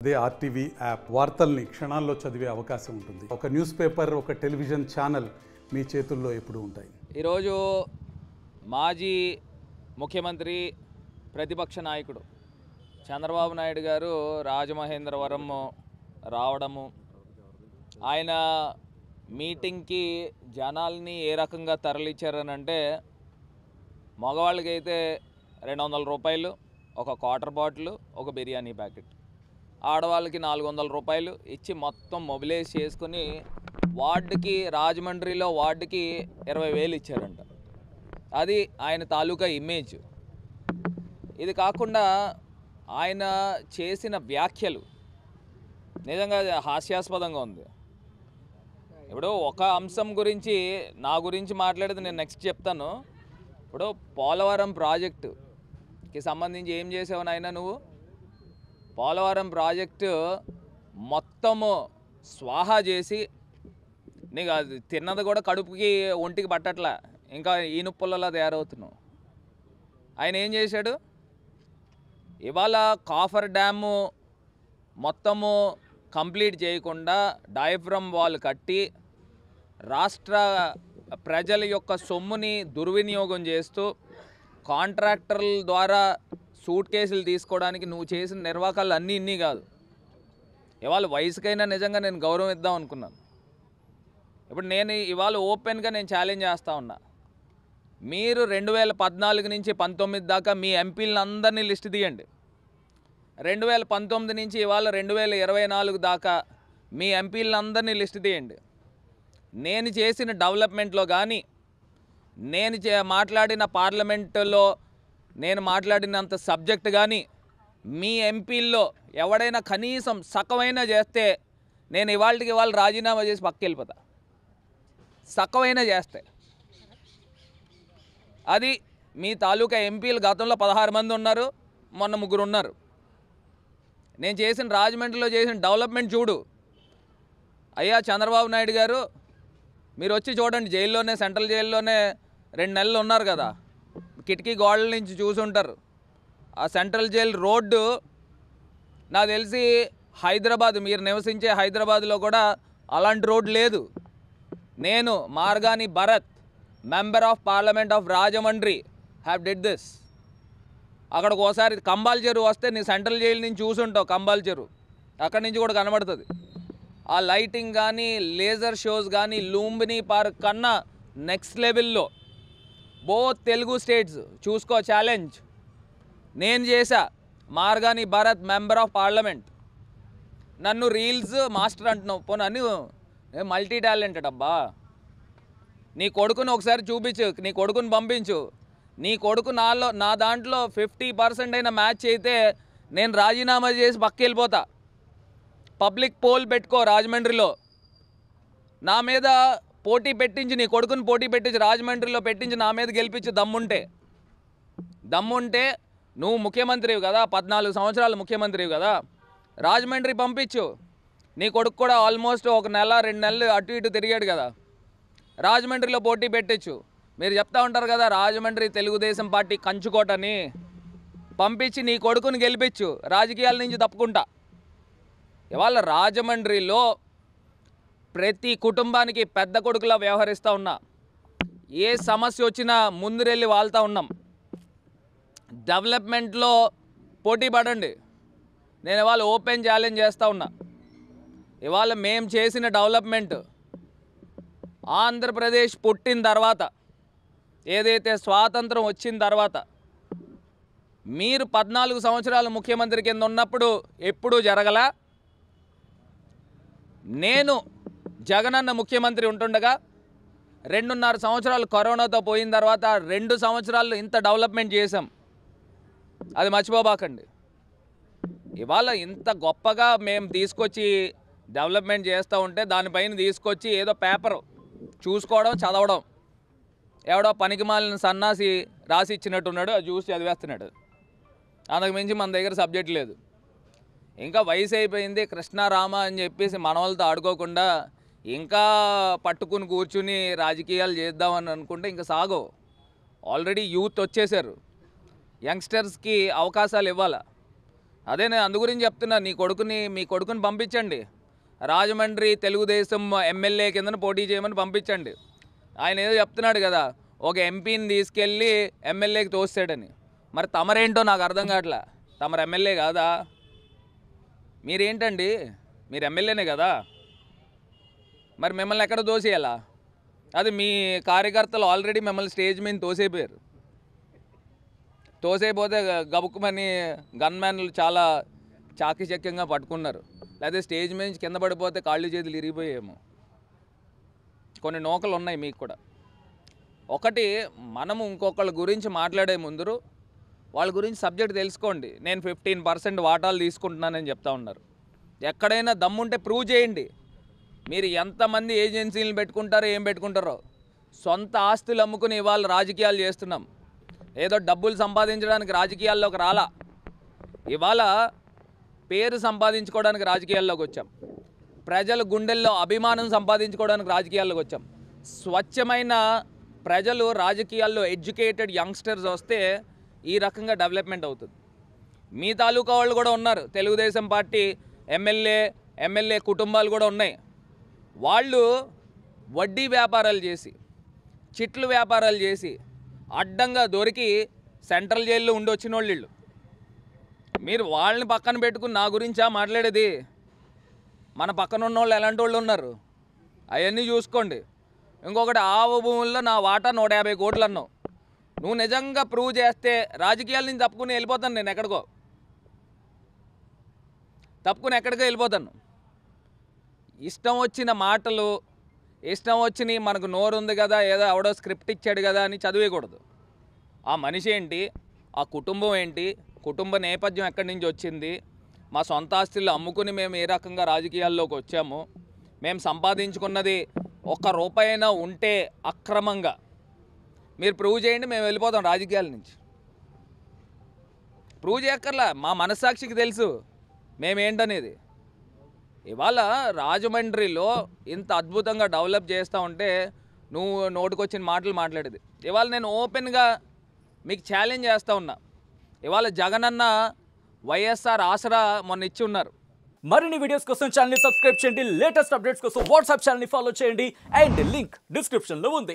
అదే RTV app వార్తల్ని క్షణాల్లో చదివే అవకాశం ఉంటుంది. ఒక న్యూస్ పేపర్, ఒక టెలివిజన్ ఛానల్ మీ చేతుల్లో ఎప్పుడూ ఉంటాయి. ఈరోజు మాజీ ముఖ్యమంత్రి ప్రతిపక్ష నాయకుడు చంద్రబాబు నాయుడు గారు రాజమహేంద్రవరం రావడము, ఆయన మీటింగ్కి జనాల్ని ఏ రకంగా తరలించారని అంటే, మగవాళ్ళకైతే 200 రూపాయలు ఒక క్వార్టర్ బాటిల్, ఒక బిర్యానీ ప్యాకెట్, ఆడవాళ్ళకి 400 రూపాయలు ఇచ్చి మొత్తం మొబిలైజ్ చేసుకుని వార్డుకి, రాజమండ్రిలో వార్డుకి 20,000 ఇచ్చారంట. అది ఆయన తాలూకా ఇమేజ్. ఇది కాకుండా ఆయన చేసిన వ్యాఖ్యలు నిజంగా హాస్యాస్పదంగా ఉంది. ఇప్పుడు ఒక అంశం గురించి, నా గురించి మాట్లాడేది నేను నెక్స్ట్ చెప్తాను. ఇప్పుడు పోలవరం ప్రాజెక్టుకి సంబంధించి ఏం చేసావు నాయన నువ్వు? పోలవరం ప్రాజెక్టు మొత్తము స్వాహా చేసి, నీకు అది తిన్నది కూడా కడుపుకి ఒంటికి పట్టట్లా, ఇంకా ఈనుపుల్లలా తయారవుతున్నావు. ఆయన ఏం చేశాడు? ఇవాళ కాఫర్ డ్యాము మొత్తము కంప్లీట్ చేయకుండా డయాఫ్రమ్ వాల్ కట్టి రాష్ట్ర ప్రజల యొక్క సొమ్ముని దుర్వినియోగం చేస్తూ కాంట్రాక్టర్ల ద్వారా సూట్ కేసులు తీసుకోవడానికి నువ్వు చేసిన నిర్వాకాలు అన్నీ ఇన్ని కాదు. ఇవాళ వయసుకైనా నిజంగా నేను గౌరవం ఇద్దాం అనుకున్నాను. ఇప్పుడు నేను ఇవాళ ఓపెన్గా నేను ఛాలెంజ్ చేస్తూ ఉన్నా. మీరు 2014 నుంచి 19 దాకా మీ ఎంపీలను అందరినీ లిస్ట్ తీయండి. 2019 నుంచి ఇవాళ 2024 దాకా మీ ఎంపీలను అందరినీ లిస్ట్ తీయండి. నేను చేసిన డెవలప్మెంట్లో కానీ, నేను మాట్లాడిన పార్లమెంటులో నేను మాట్లాడినంత సబ్జెక్ట్ కానీ మీ ఎంపీల్లో ఎవడైనా కనీసం సకమైనా చేస్తే నేను ఇవాళకి ఇవాళ రాజీనామా చేసి పక్కకి వెళ్ళిపోతా. సకమైనా చేస్తే అది మీ తాలూకా ఎంపీలు గతంలో 16 మంది ఉన్నారు, మొన్న 3 ఉన్నారు. నేను చేసిన రాజమండ్రిలో చేసిన డెవలప్మెంట్ చూడు. అయ్యా చంద్రబాబు నాయుడు గారు, మీరు వచ్చి చూడండి. జైల్లోనే, సెంట్రల్ జైల్లోనే 2 నెలలు ఉన్నారు కదా, కిటికీ గోడల నుంచి చూసుంటారు. ఆ సెంట్రల్ జైల్ రోడ్డు నాకు తెలిసి హైదరాబాద్, మీరు నివసించే హైదరాబాద్లో కూడా అలాంటి రోడ్డు లేదు. నేను Margani Bharat, member of parliament of Rajahmundry, have did this. అక్కడికి ఒకసారి కంబాల్ చెరువు వస్తే నీ సెంట్రల్ జైలు నుంచి చూసుంటావు. కంబాల్ చెరువు అక్కడి నుంచి కూడా కనబడుతుంది. ఆ లైటింగ్ కానీ, లేజర్ షోస్ కానీ లూంబినీ పార్క్ కన్నా నెక్స్ట్ లెవెల్లో. బోత్ తెలుగు స్టేట్స్ చూసుకో ఛాలెంజ్. నేను చేశా. Margani Bharat, member of parliament. నన్ను రీల్స్ మాస్టర్ అంటున్నావు. పోనీ అన్ని మల్టీ టాలెంటెడ్ అబ్బా. నీ కొడుకుని ఒకసారి చూపించు, నీ కొడుకుని పంపించు. నీ కొడుకు నా దాంట్లో 50% అయినా మ్యాచ్ అయితే నేను రాజీనామా చేసి పక్క వెళ్ళిపోతా. పబ్లిక్ పోల్ పెట్టుకో రాజమండ్రిలో. నా మీద పోటీ పెట్టించి, నీ కొడుకుని పోటీ పెట్టించి రాజమండ్రిలో పెట్టించి నా మీద గెలిపించి దమ్ముంటే నువ్వు ముఖ్యమంత్రివి కదా, 14 సంవత్సరాలు ముఖ్యమంత్రివి కదా, రాజమండ్రి పంపించు. నీ కొడుకు కూడా ఆల్మోస్ట్ 1 నెల 2 నెలలు అటు ఇటు తిరిగాడు కదా, రాజమండ్రిలో పోటీ పెట్టచ్చు. మీరు చెప్తా ఉంటారు కదా రాజమండ్రి తెలుగుదేశం పార్టీ కంచుకోటని. పంపించి నీ కొడుకుని గెలిపించు, రాజకీయాల నుంచి తప్పుకుంటా. ఇవాళ రాజమండ్రిలో ప్రతి కుటుంబానికి పెద్ద కొడుకులా వ్యవహరిస్తూ ఉన్నా. ఏ సమస్య వచ్చినా ముందురెళ్ళి వాళ్తూ ఉన్నాం. డెవలప్మెంట్లో పోటీ పడండి. నేను ఇవాళ ఓపెన్ ఛాలెంజ్ చేస్తూ ఉన్నా. ఇవాళ మేము చేసిన డెవలప్మెంట్ ఆంధ్రప్రదేశ్ పుట్టిన తర్వాత, ఏదైతే స్వాతంత్రం వచ్చిన తర్వాత, మీరు 14 సంవత్సరాలు ముఖ్యమంత్రి కింద ఉన్నప్పుడు ఎప్పుడూ జరగలా. నేను జగనన్న ముఖ్యమంత్రి ఉంటుండగా 2.5 సంవత్సరాలు కరోనాతో పోయిన తర్వాత 2 సంవత్సరాలు ఇంత డెవలప్మెంట్ చేశాం. అది మర్చిపోబాకండి. ఇవాళ ఇంత గొప్పగా మేము తీసుకొచ్చి డెవలప్మెంట్ చేస్తూ ఉంటే దానిపైన తీసుకొచ్చి ఏదో పేపర్ చూసుకోవడం, చదవడం, ఎవడో పనికిమాలిన సన్నాసి రాసి ఇచ్చినట్టున్నాడు, అది చూసి చదివేస్తున్నాడు. అంతకుమించి మన దగ్గర సబ్జెక్ట్ లేదు. ఇంకా వయసు అయిపోయింది, కృష్ణారామ అని చెప్పేసి మనవాళ్ళతో ఆడుకోకుండా ఇంకా పట్టుకుని కూర్చుని రాజకీయాలు చేద్దామని అనుకుంటే ఇంకా సాగో. ఆల్రెడీ యూత్ వచ్చేసారు. యంగ్స్టర్స్కి అవకాశాలు ఇవ్వాలా. అదే నేను అందు గురించి చెప్తున్నా, మీ కొడుకుని పంపించండి, రాజమండ్రి తెలుగుదేశం ఎమ్మెల్యే కిందన పోటీ చేయమని పంపించండి. ఆయన ఏదో చెప్తున్నాడు కదా, ఒక ఎంపీని తీసుకెళ్ళి ఎమ్మెల్యేకి తోస్తాడని. మరి తమరేంటో నాకు అర్థం కావట్లే. తమరు ఎమ్మెల్యే కాదా? మీరేంటండి, మీరు ఎమ్మెల్యేనే కదా, మరి మిమ్మల్ని ఎక్కడ తోసేయాలా? అది మీ కార్యకర్తలు ఆల్రెడీ మిమ్మల్ని స్టేజ్ మీద తోసేపోయారు. తోసేపోతే గబుక్కుమని గన్మ్యాన్లు చాలా చాకచక్యంగా పట్టుకున్నారు. లేదా స్టేజ్ మీద నుంచి కింద పడిపోతే కాళ్ళు చేతులు ఇరిగిపోయేమో. కొన్ని నూకలు ఉన్నాయి మీకు కూడా. ఒకటి, మనము ఇంకొకళ్ళ గురించి మాట్లాడే ముందు వాళ్ళ గురించి సబ్జెక్ట్ తెలుసుకోండి. నేను 15% వాటాలు తీసుకుంటున్నానని చెప్తా ఉన్నారు. ఎక్కడైనా దమ్ముంటే ప్రూవ్ చేయండి. మీరు ఎంతమంది ఏజెన్సీలను పెట్టుకుంటారో ఏం పెట్టుకుంటారో, సొంత ఆస్తులు అమ్ముకుని ఇవాళ రాజకీయాలు చేస్తున్నాం. ఏదో డబ్బులు సంపాదించడానికి రాజకీయాల్లోకి రాలా, ఇవాళ పేరు సంపాదించుకోవడానికి రాజకీయాల్లోకి వచ్చాం. ప్రజల గుండెల్లో అభిమానం సంపాదించుకోవడానికి రాజకీయాల్లోకి వచ్చాం. స్వచ్ఛమైన ప్రజలు రాజకీయాల్లో ఎడ్యుకేటెడ్ యంగ్స్టర్స్ వస్తే ఈ రకంగా డెవలప్మెంట్ అవుతుంది. మీ తాలూకా వాళ్ళు కూడా ఉన్నారు, తెలుగుదేశం పార్టీ ఎమ్మెల్యే కుటుంబాలు కూడా ఉన్నాయి. వాళ్ళు వడ్డీ వ్యాపారాలు చేసి, చిట్లు వ్యాపారాలు చేసి అడ్డంగా దొరికి సెంట్రల్ జైల్లో ఉండి వచ్చిన వాళ్ళు. మీరు వాళ్ళని పక్కన పెట్టుకుని నా గురించా మాట్లాడేది? మన పక్కన ఉన్న వాళ్ళు ఎలాంటి వాళ్ళు ఉన్నారు అవన్నీ చూసుకోండి. ఇంకొకటి, ఆవు భూముల్లో నా వాటా 150 కోట్లు అన్నావు. నువ్వు నిజంగా ప్రూవ్ చేస్తే రాజకీయాల నుంచి తప్పుకుని వెళ్ళిపోతాను. నేను ఎక్కడికో వెళ్ళిపోతాను. ఇష్టం వచ్చిన మాటలు, ఇష్టం వచ్చినాయి, మనకు నోరు ఉంది కదా, ఏదో ఎవడో స్క్రిప్ట్ ఇచ్చాడు కదా అని చదివేయకూడదు. ఆ మనిషి ఏంటి, ఆ కుటుంబం ఏంటి, కుటుంబ నేపథ్యం ఎక్కడి నుంచి వచ్చింది, మా సొంత ఆస్తులు అమ్ముకుని మేము ఏ రకంగా రాజకీయాల్లోకి వచ్చాము, మేము సంపాదించుకున్నది 1 రూపాయి అయినా ఉంటే అక్రమంగా మీరు ప్రూవ్ చేయండి, మేము వెళ్ళిపోతాం రాజకీయాల నుంచి. ప్రూవ్ చేయక్కర్లా, మా మనస్సాక్షికి తెలుసు మేమేంటనేది. ఇవాళ రాజమండ్రిలో ఇంత అద్భుతంగా డెవలప్ చేస్తూ ఉంటే నువ్వు నోటికొచ్చిన మాటలు మాట్లాడేది. ఇవాళ నేను ఓపెన్గా మీకు ఛాలెంజ్ చేస్తూ ఉన్నా. ఇవాళ జగనన్న వైఎస్ఆర్ ఆసరా మొన్న ఇచ్చి ఉన్నారు. మరిన్ని వీడియోస్ కోసం ఛానల్ ని సబ్స్క్రైబ్ చేయండి. లేటెస్ట్ అప్డేట్స్ కోసం వాట్సాప్ ఛానల్ ని ఫాలో చేయండి. అండ్ లింక్ డిస్క్రిప్షన్ లో ఉంది.